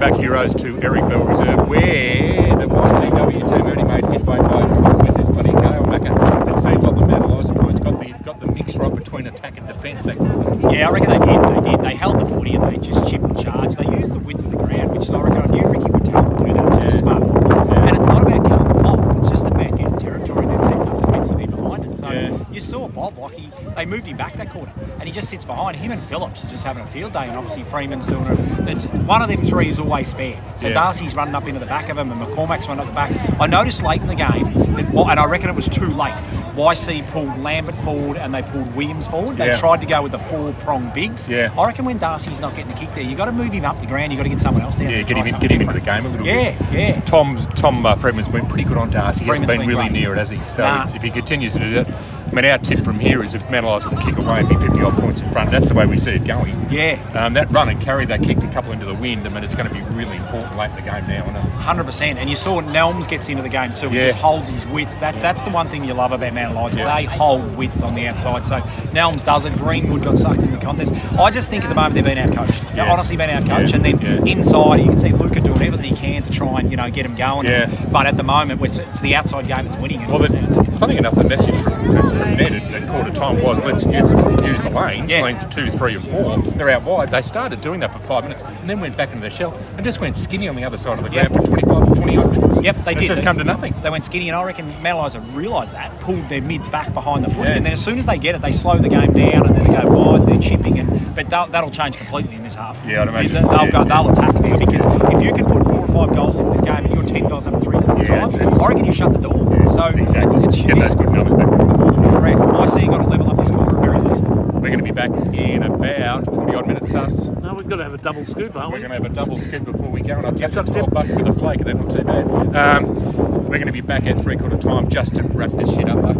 back heroes to Eric Bell Reserve, where the YCW team only made headway by a point with this bloody Gale Macca. It seemed like the Mount Eliza boys got the mix right between attack and defence. Yeah, I reckon they did. They held the footy and they just chipped and charged. They used the width of the ground, which I reckon I knew Ricky would tell them to do that. It's just smart football. And it's not about killing the clock. It's just about getting territory and then setting up defensively behind it. So you saw Bob, they moved him back that quarter and he just sits behind. Him and Phillips are just having a field day, and obviously Freeman's doing it. One of them three is always spare. So Darcy's running up into the back of him and McCormack's running up the back. I noticed late in the game, and I reckon it was too late, YC pulled Lambert forward and they pulled Williams forward. They tried to go with the four-prong bigs. I reckon when Darcy's not getting a kick there, you've got to move him up the ground. You've got to get someone else down. Yeah, get him into the game a little bit. Yeah. Tom Freeman's been pretty good on Darcy. He hasn't been really great. near it, has he? So if he continues to do that, I mean, our tip from here is if Mount Eliza can kick away and be 50-odd points in front, that's the way we see it going. That run and carry that kick to couple into the wind, I mean, it's going to be really important late in the game now, isn't it? 100%. And you saw Nelms gets into the game too. He just holds his width. That's the one thing you love about Mount Eliza. They hold width on the outside. So Nelms does it. Greenwood got sucked in the contest. I just think at the moment they've been outcoached. They've honestly been outcoached. And then inside, you can see Luca doing everything he can to try and get him going. But at the moment, it's the outside game that's winning. Funny enough, the message from Ned at quarter time was let's use the lanes, lanes 2, 3 and 4. They're out wide. They started doing that for 5 minutes and then went back into their shell and just went skinny on the other side of the ground for 20-odd minutes. They did. It just come to nothing. They went skinny, and I reckon Mount Eliza realised that, pulled their mids back behind the footy, and then as soon as they get it, they slow the game down and then they go wide, they're chipping, but that'll change completely in this half. I'd imagine. They'll attack now, because if you can put 4 or 5 goals in this game and you're 10 goals up 3 times, I reckon you shut the door. Exactly. Get those good numbers back. Correct. I see you've got to level up this quarter at very least. We're going to be back in about 40-odd minutes, Sus. No, we've got to have a double scoop, aren't we? We're going to have a double scoop before we go, and I'll catch up $12 with a flake, and that's not too bad. We're going to be back at 3/4 time just to wrap this shit up, though.